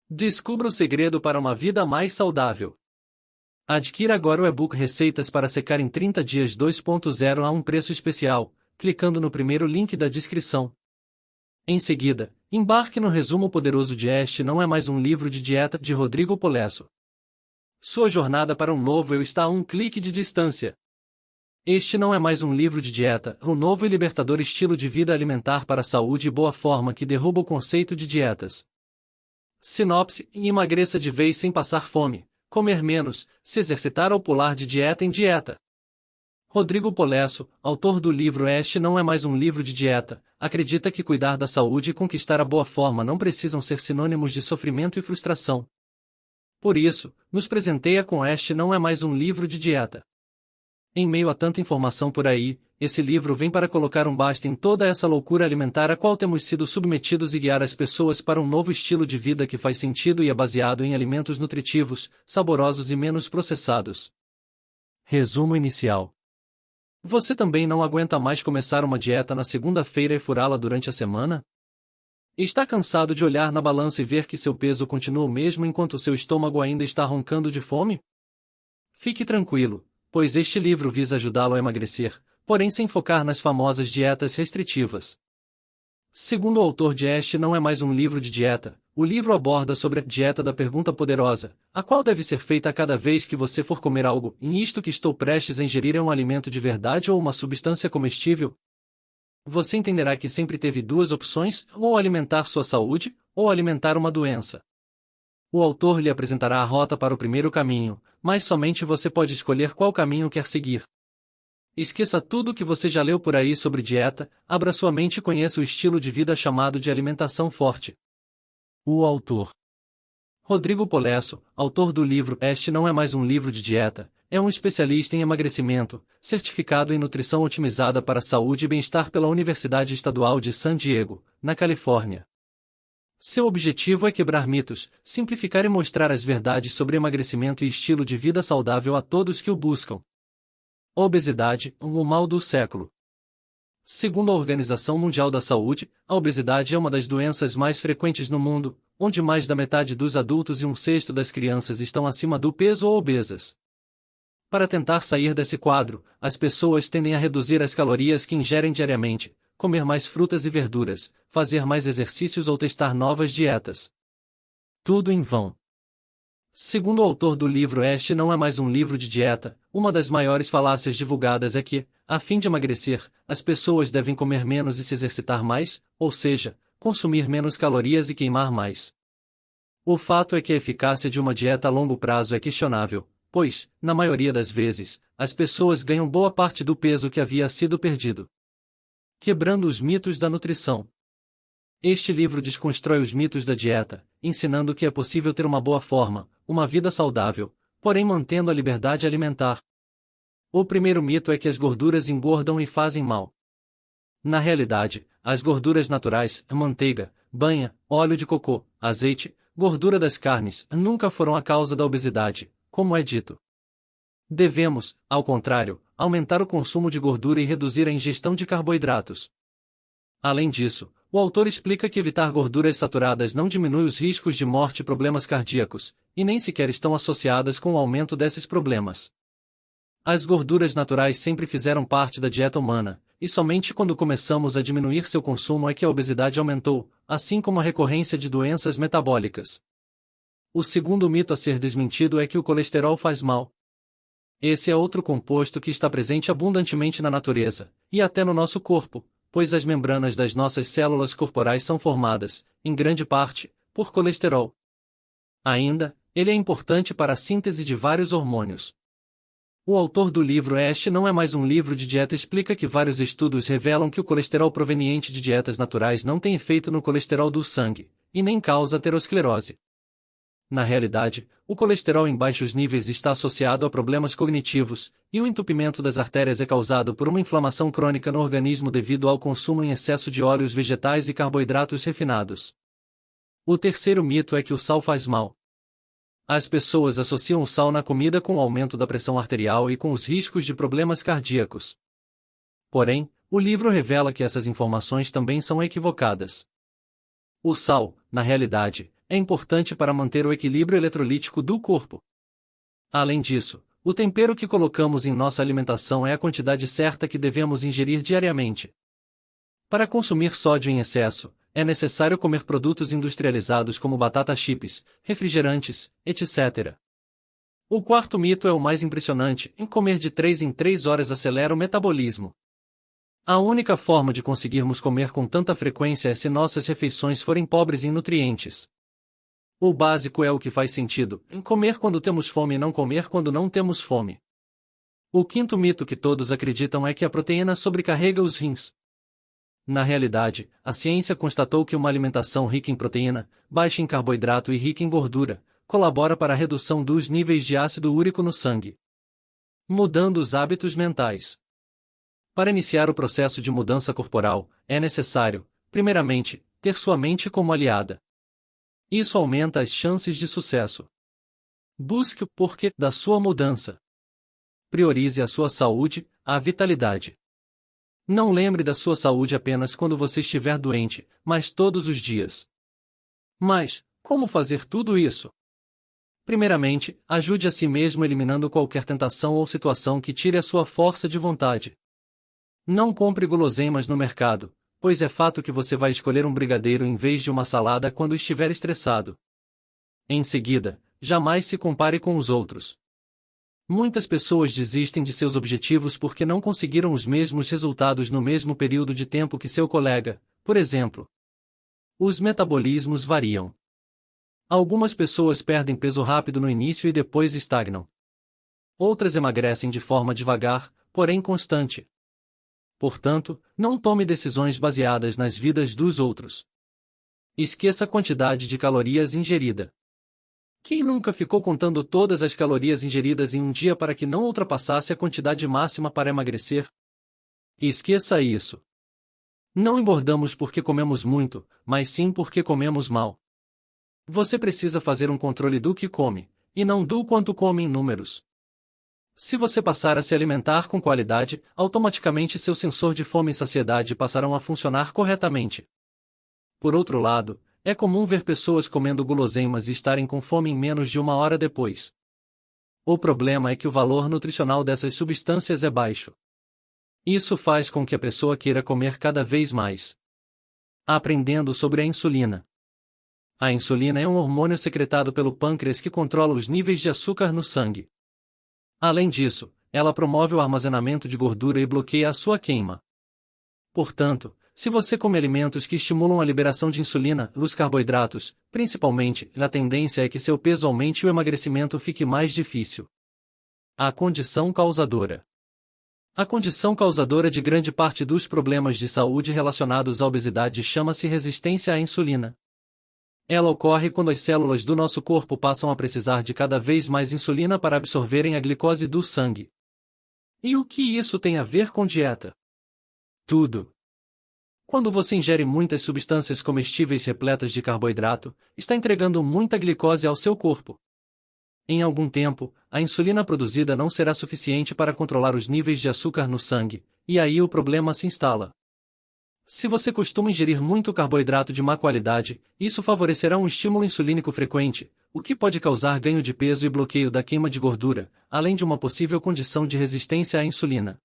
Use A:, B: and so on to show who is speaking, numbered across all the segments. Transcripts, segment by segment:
A: Descubra o segredo para uma vida mais saudável. Adquira agora o e-book Receitas para Secar em 30 Dias 2.0 a um preço especial, clicando no primeiro link da descrição. Em seguida, embarque no resumo poderoso de Este Não É Mais Um Livro de Dieta, de Rodrigo Polesso. Sua jornada para um novo eu está a um clique de distância. Este não é mais um livro de dieta, um novo e libertador estilo de vida alimentar para a saúde e boa forma que derruba o conceito de dietas. Sinopse: emagreça de vez sem passar fome, comer menos, se exercitar ou pular de dieta em dieta. Rodrigo Polesso, autor do livro Este Não É Mais Um Livro de Dieta, acredita que cuidar da saúde e conquistar a boa forma não precisam ser sinônimos de sofrimento e frustração. Por isso, nos presenteia com Este Não É Mais Um Livro de Dieta. Em meio a tanta informação por aí, esse livro vem para colocar um basta em toda essa loucura alimentar a qual temos sido submetidos e guiar as pessoas para um novo estilo de vida que faz sentido e é baseado em alimentos nutritivos, saborosos e menos processados. Resumo inicial. Você também não aguenta mais começar uma dieta na segunda-feira e furá-la durante a semana? Está cansado de olhar na balança e ver que seu peso continua o mesmo enquanto seu estômago ainda está roncando de fome? Fique tranquilo, pois este livro visa ajudá-lo a emagrecer, porém sem focar nas famosas dietas restritivas. Segundo o autor de Este Não É Mais Um Livro de Dieta, o livro aborda sobre a dieta da pergunta poderosa, a qual deve ser feita a cada vez que você for comer algo, e isto que estou prestes a ingerir é um alimento de verdade ou uma substância comestível? Você entenderá que sempre teve duas opções, ou alimentar sua saúde, ou alimentar uma doença. O autor lhe apresentará a rota para o primeiro caminho, mas somente você pode escolher qual caminho quer seguir. Esqueça tudo o que você já leu por aí sobre dieta, abra sua mente e conheça o estilo de vida chamado de alimentação forte. O autor Rodrigo Polesso, autor do livro Este Não É Mais Um Livro de Dieta, é um especialista em emagrecimento, certificado em nutrição otimizada para a saúde e bem-estar pela Universidade Estadual de San Diego, na Califórnia. Seu objetivo é quebrar mitos, simplificar e mostrar as verdades sobre emagrecimento e estilo de vida saudável a todos que o buscam. Obesidade, o mal do século. Segundo a Organização Mundial da Saúde, a obesidade é uma das doenças mais frequentes no mundo, onde mais da metade dos adultos e um sexto das crianças estão acima do peso ou obesas. Para tentar sair desse quadro, as pessoas tendem a reduzir as calorias que ingerem diariamente, comer mais frutas e verduras, fazer mais exercícios ou testar novas dietas. Tudo em vão. Segundo o autor do livro Este Não É Mais Um Livro de Dieta, uma das maiores falácias divulgadas é que, a fim de emagrecer, as pessoas devem comer menos e se exercitar mais, ou seja, consumir menos calorias e queimar mais. O fato é que a eficácia de uma dieta a longo prazo é questionável, pois, na maioria das vezes, as pessoas ganham boa parte do peso que havia sido perdido. Quebrando os mitos da nutrição. Este livro desconstrói os mitos da dieta, ensinando que é possível ter uma boa forma, uma vida saudável, porém mantendo a liberdade alimentar. O primeiro mito é que as gorduras engordam e fazem mal. Na realidade, as gorduras naturais, manteiga, banha, óleo de cocô, azeite, gordura das carnes, nunca foram a causa da obesidade, como é dito. Devemos, ao contrário, aumentar o consumo de gordura e reduzir a ingestão de carboidratos. Além disso, o autor explica que evitar gorduras saturadas não diminui os riscos de morte e problemas cardíacos, e nem sequer estão associadas com o aumento desses problemas. As gorduras naturais sempre fizeram parte da dieta humana, e somente quando começamos a diminuir seu consumo é que a obesidade aumentou, assim como a recorrência de doenças metabólicas. O segundo mito a ser desmentido é que o colesterol faz mal. Esse é outro composto que está presente abundantemente na natureza, e até no nosso corpo, pois as membranas das nossas células corporais são formadas, em grande parte, por colesterol. Ainda, ele é importante para a síntese de vários hormônios. O autor do livro Este Não É Mais Um Livro de Dieta explica que vários estudos revelam que o colesterol proveniente de dietas naturais não tem efeito no colesterol do sangue, e nem causa aterosclerose. Na realidade, o colesterol em baixos níveis está associado a problemas cognitivos, e o entupimento das artérias é causado por uma inflamação crônica no organismo devido ao consumo em excesso de óleos vegetais e carboidratos refinados. O terceiro mito é que o sal faz mal. As pessoas associam o sal na comida com o aumento da pressão arterial e com os riscos de problemas cardíacos. Porém, o livro revela que essas informações também são equivocadas. O sal, na realidade, é importante para manter o equilíbrio eletrolítico do corpo. Além disso, o tempero que colocamos em nossa alimentação é a quantidade certa que devemos ingerir diariamente. Para consumir sódio em excesso, é necessário comer produtos industrializados como batata chips, refrigerantes, etc. O quarto mito é o mais impressionante: em comer de 3 em 3 horas acelera o metabolismo. A única forma de conseguirmos comer com tanta frequência é se nossas refeições forem pobres em nutrientes. O básico é o que faz sentido: em comer quando temos fome e não comer quando não temos fome. O quinto mito que todos acreditam é que a proteína sobrecarrega os rins. Na realidade, a ciência constatou que uma alimentação rica em proteína, baixa em carboidrato e rica em gordura, colabora para a redução dos níveis de ácido úrico no sangue. Mudando os hábitos mentais. Para iniciar o processo de mudança corporal, é necessário, primeiramente, ter sua mente como aliada. Isso aumenta as chances de sucesso. Busque o porquê da sua mudança. Priorize a sua saúde, a vitalidade. Não lembre da sua saúde apenas quando você estiver doente, mas todos os dias. Mas, como fazer tudo isso? Primeiramente, ajude a si mesmo eliminando qualquer tentação ou situação que tire a sua força de vontade. Não compre guloseimas no mercado, pois é fato que você vai escolher um brigadeiro em vez de uma salada quando estiver estressado. Em seguida, jamais se compare com os outros. Muitas pessoas desistem de seus objetivos porque não conseguiram os mesmos resultados no mesmo período de tempo que seu colega, por exemplo. Os metabolismos variam. Algumas pessoas perdem peso rápido no início e depois estagnam. Outras emagrecem de forma devagar, porém constante. Portanto, não tome decisões baseadas nas vidas dos outros. Esqueça a quantidade de calorias ingerida. Quem nunca ficou contando todas as calorias ingeridas em um dia para que não ultrapassasse a quantidade máxima para emagrecer? Esqueça isso. Não engordamos porque comemos muito, mas sim porque comemos mal. Você precisa fazer um controle do que come, e não do quanto come em números. Se você passar a se alimentar com qualidade, automaticamente seu sensor de fome e saciedade passarão a funcionar corretamente. Por outro lado, é comum ver pessoas comendo guloseimas e estarem com fome em menos de 1 hora depois. O problema é que o valor nutricional dessas substâncias é baixo. Isso faz com que a pessoa queira comer cada vez mais. Aprendendo sobre a insulina. A insulina é um hormônio secretado pelo pâncreas que controla os níveis de açúcar no sangue. Além disso, ela promove o armazenamento de gordura e bloqueia a sua queima. Portanto, se você come alimentos que estimulam a liberação de insulina, os carboidratos, principalmente, a tendência é que seu peso aumente e o emagrecimento fique mais difícil. A condição causadora. A condição causadora de grande parte dos problemas de saúde relacionados à obesidade chama-se resistência à insulina. Ela ocorre quando as células do nosso corpo passam a precisar de cada vez mais insulina para absorverem a glicose do sangue. E o que isso tem a ver com dieta? Tudo. Quando você ingere muitas substâncias comestíveis repletas de carboidrato, está entregando muita glicose ao seu corpo. Em algum tempo, a insulina produzida não será suficiente para controlar os níveis de açúcar no sangue, e aí o problema se instala. Se você costuma ingerir muito carboidrato de má qualidade, isso favorecerá um estímulo insulínico frequente, o que pode causar ganho de peso e bloqueio da queima de gordura, além de uma possível condição de resistência à insulina.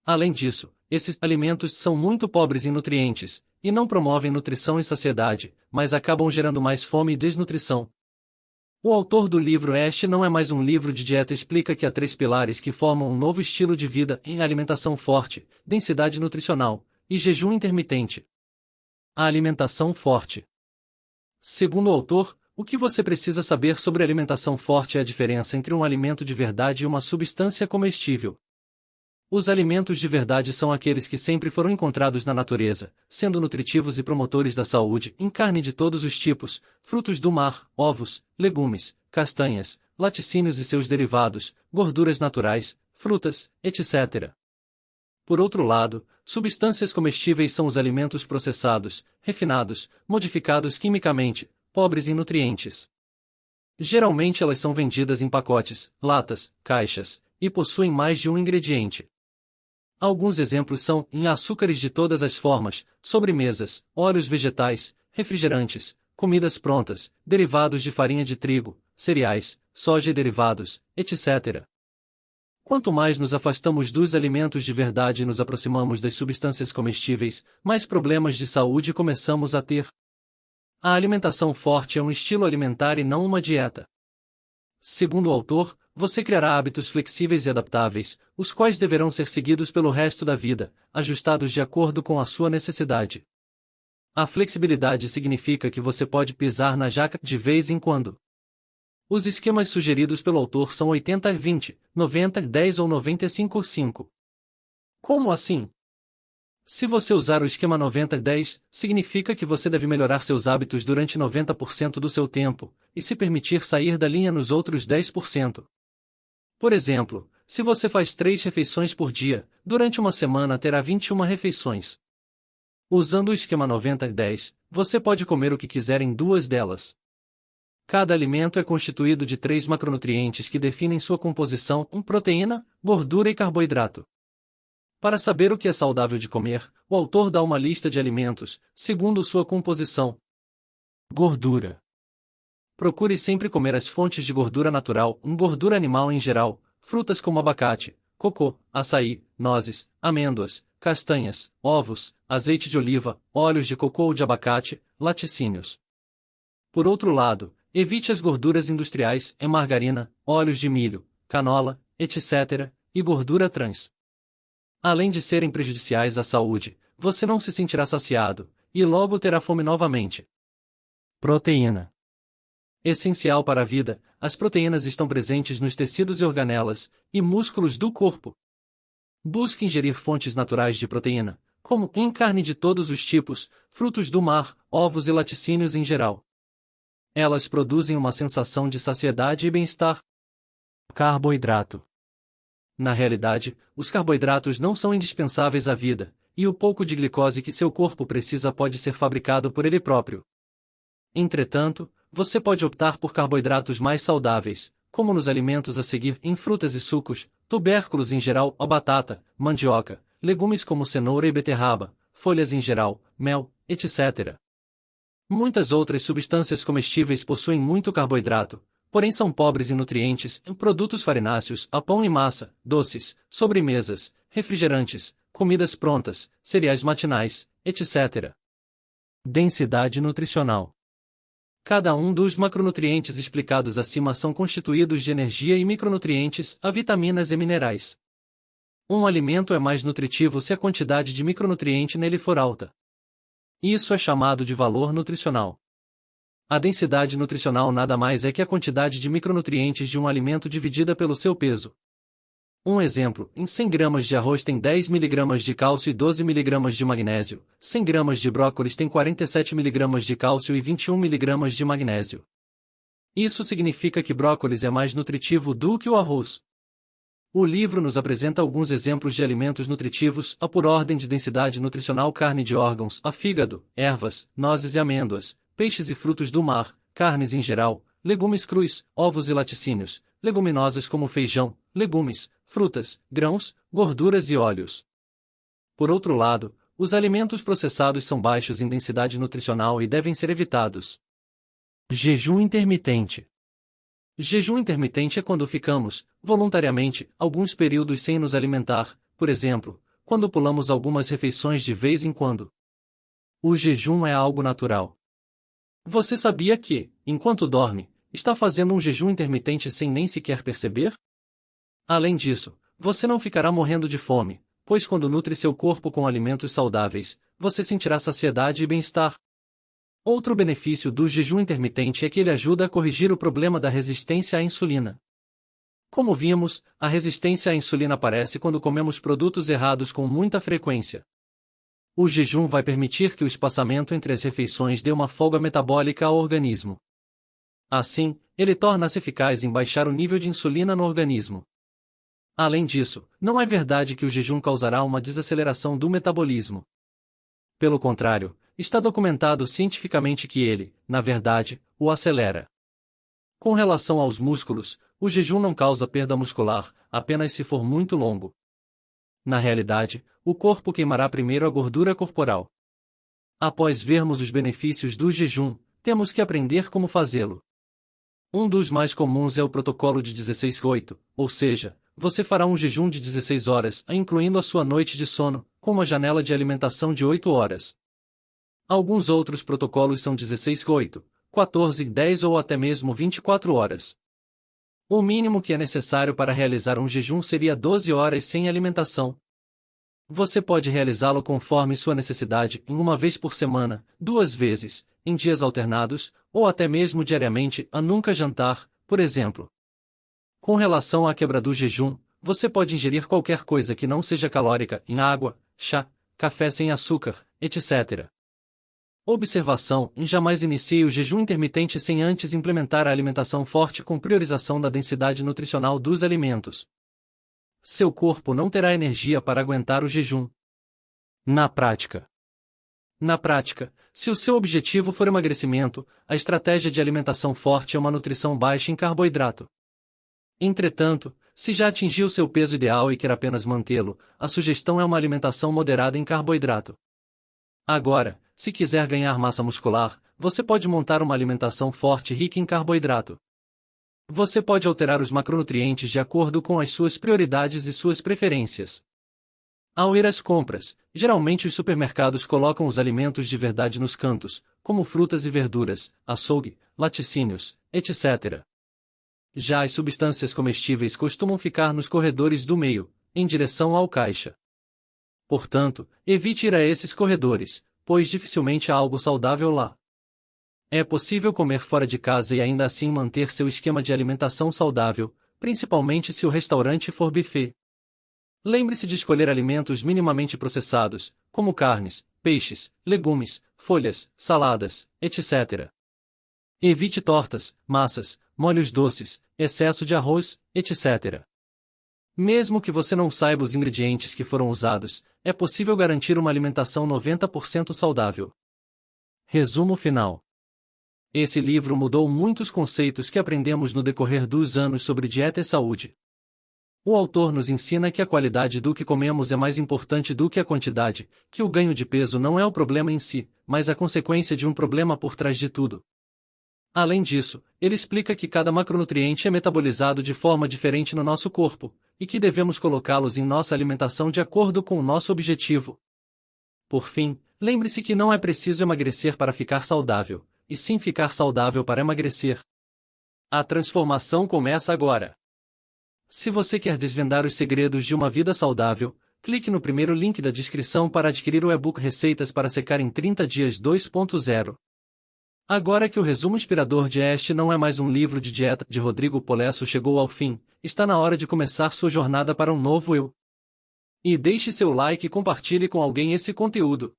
A: Além disso, esses alimentos são muito pobres em nutrientes, e não promovem nutrição e saciedade, mas acabam gerando mais fome e desnutrição. O autor do livro Este não é mais um livro de dieta explica que há 3 pilares que formam um novo estilo de vida em alimentação forte, densidade nutricional, e jejum intermitente. A alimentação forte. Segundo o autor, o que você precisa saber sobre alimentação forte é a diferença entre um alimento de verdade e uma substância comestível. Os alimentos de verdade são aqueles que sempre foram encontrados na natureza, sendo nutritivos e promotores da saúde, em carne de todos os tipos, frutos do mar, ovos, legumes, castanhas, laticínios e seus derivados, gorduras naturais, frutas, etc. Por outro lado, substâncias comestíveis são os alimentos processados, refinados, modificados quimicamente, pobres em nutrientes. Geralmente elas são vendidas em pacotes, latas, caixas, e possuem mais de um ingrediente. Alguns exemplos são, em açúcares de todas as formas, sobremesas, óleos vegetais, refrigerantes, comidas prontas, derivados de farinha de trigo, cereais, soja e derivados, etc. Quanto mais nos afastamos dos alimentos de verdade e nos aproximamos das substâncias comestíveis, mais problemas de saúde começamos a ter. A alimentação forte é um estilo alimentar e não uma dieta. Segundo o autor, você criará hábitos flexíveis e adaptáveis, os quais deverão ser seguidos pelo resto da vida, ajustados de acordo com a sua necessidade. A flexibilidade significa que você pode pisar na jaca de vez em quando. Os esquemas sugeridos pelo autor são 80-20, 90-10 ou 95-5. Como assim? Se você usar o esquema 90-10, significa que você deve melhorar seus hábitos durante 90% do seu tempo, e se permitir sair da linha nos outros 10%. Por exemplo, se você faz 3 refeições por dia, durante uma semana terá 21 refeições. Usando o esquema 90-10, você pode comer o que quiser em 2 delas. Cada alimento é constituído de 3 macronutrientes que definem sua composição: proteína, gordura e carboidrato. Para saber o que é saudável de comer, o autor dá uma lista de alimentos, segundo sua composição. Gordura. Procure sempre comer as fontes de gordura natural, gordura animal em geral, frutas como abacate, cocô, açaí, nozes, amêndoas, castanhas, ovos, azeite de oliva, óleos de cocô ou de abacate, laticínios. Por outro lado, evite as gorduras industriais, margarina, óleos de milho, canola, etc., e gordura trans. Além de serem prejudiciais à saúde, você não se sentirá saciado, e logo terá fome novamente. Proteína. Essencial para a vida, as proteínas estão presentes nos tecidos e organelas, e músculos do corpo. Busque ingerir fontes naturais de proteína, como carne de todos os tipos, frutos do mar, ovos e laticínios em geral. Elas produzem uma sensação de saciedade e bem-estar. Carboidrato. Na realidade, os carboidratos não são indispensáveis à vida, e o pouco de glicose que seu corpo precisa pode ser fabricado por ele próprio. Entretanto, você pode optar por carboidratos mais saudáveis, como nos alimentos a seguir, em frutas e sucos, tubérculos em geral, a batata, mandioca, legumes como cenoura e beterraba, folhas em geral, mel, etc. Muitas outras substâncias comestíveis possuem muito carboidrato, porém são pobres em nutrientes, em produtos farináceos, a pão e massa, doces, sobremesas, refrigerantes, comidas prontas, cereais matinais, etc. Densidade nutricional. Cada um dos macronutrientes explicados acima são constituídos de energia e micronutrientes, a vitaminas e minerais. Um alimento é mais nutritivo se a quantidade de micronutriente nele for alta. Isso é chamado de valor nutricional. A densidade nutricional nada mais é que a quantidade de micronutrientes de um alimento dividida pelo seu peso. Um exemplo, em 100 gramas de arroz tem 10 mg de cálcio e 12 mg de magnésio, 100 gramas de brócolis tem 47 mg de cálcio e 21 mg de magnésio. Isso significa que brócolis é mais nutritivo do que o arroz. O livro nos apresenta alguns exemplos de alimentos nutritivos, por ordem de densidade nutricional: carne de órgãos, fígado, ervas, nozes e amêndoas, peixes e frutos do mar, carnes em geral, legumes crus, ovos e laticínios, leguminosas como feijão, legumes, frutas, grãos, gorduras e óleos. Por outro lado, os alimentos processados são baixos em densidade nutricional e devem ser evitados. Jejum intermitente. Jejum intermitente é quando ficamos, voluntariamente, alguns períodos sem nos alimentar, por exemplo, quando pulamos algumas refeições de vez em quando. O jejum é algo natural. Você sabia que, enquanto dorme, está fazendo um jejum intermitente sem nem sequer perceber? Além disso, você não ficará morrendo de fome, pois quando nutre seu corpo com alimentos saudáveis, você sentirá saciedade e bem-estar. Outro benefício do jejum intermitente é que ele ajuda a corrigir o problema da resistência à insulina. Como vimos, a resistência à insulina aparece quando comemos produtos errados com muita frequência. O jejum vai permitir que o espaçamento entre as refeições dê uma folga metabólica ao organismo. Assim, ele torna-se eficaz em baixar o nível de insulina no organismo. Além disso, não é verdade que o jejum causará uma desaceleração do metabolismo. Pelo contrário, está documentado cientificamente que ele, na verdade, o acelera. Com relação aos músculos, o jejum não causa perda muscular, apenas se for muito longo. Na realidade, o corpo queimará primeiro a gordura corporal. Após vermos os benefícios do jejum, temos que aprender como fazê-lo. Um dos mais comuns é o protocolo de 16-8, ou seja, você fará um jejum de 16 horas, incluindo a sua noite de sono, com uma janela de alimentação de 8 horas. Alguns outros protocolos são 16-8, 14-10 ou até mesmo 24 horas. O mínimo que é necessário para realizar um jejum seria 12 horas sem alimentação. Você pode realizá-lo conforme sua necessidade, em uma vez por semana, 2 vezes, em dias alternados, ou até mesmo diariamente, a nunca jantar, por exemplo. Com relação à quebra do jejum, você pode ingerir qualquer coisa que não seja calórica, em água, chá, café sem açúcar, etc. Observação: jamais inicie o jejum intermitente sem antes implementar a alimentação forte com priorização da densidade nutricional dos alimentos. Seu corpo não terá energia para aguentar o jejum. Na prática, se o seu objetivo for emagrecimento, a estratégia de alimentação forte é uma nutrição baixa em carboidrato. Entretanto, se já atingiu seu peso ideal e quer apenas mantê-lo, a sugestão é uma alimentação moderada em carboidrato. Agora, se quiser ganhar massa muscular, você pode montar uma alimentação forte rica em carboidrato. Você pode alterar os macronutrientes de acordo com as suas prioridades e suas preferências. Ao ir às compras, geralmente os supermercados colocam os alimentos de verdade nos cantos, como frutas e verduras, açougue, laticínios, etc. Já as substâncias comestíveis costumam ficar nos corredores do meio, em direção ao caixa. Portanto, evite ir a esses corredores, pois dificilmente há algo saudável lá. É possível comer fora de casa e ainda assim manter seu esquema de alimentação saudável, principalmente se o restaurante for buffet. Lembre-se de escolher alimentos minimamente processados, como carnes, peixes, legumes, folhas, saladas, etc. Evite tortas, massas, molhos doces, excesso de arroz, etc. Mesmo que você não saiba os ingredientes que foram usados, é possível garantir uma alimentação 90% saudável. Resumo final. Esse livro mudou muitos conceitos que aprendemos no decorrer dos anos sobre dieta e saúde. O autor nos ensina que a qualidade do que comemos é mais importante do que a quantidade, que o ganho de peso não é o problema em si, mas a consequência de um problema por trás de tudo. Além disso, ele explica que cada macronutriente é metabolizado de forma diferente no nosso corpo, e que devemos colocá-los em nossa alimentação de acordo com o nosso objetivo. Por fim, lembre-se que não é preciso emagrecer para ficar saudável, e sim ficar saudável para emagrecer. A transformação começa agora. Se você quer desvendar os segredos de uma vida saudável, clique no primeiro link da descrição para adquirir o e-book Receitas para Secar em 30 Dias 2.0. Agora que o resumo inspirador de Este Não É Mais Um Livro de Dieta, de Rodrigo Polesso chegou ao fim, está na hora de começar sua jornada para um novo eu. E deixe seu like e compartilhe com alguém esse conteúdo.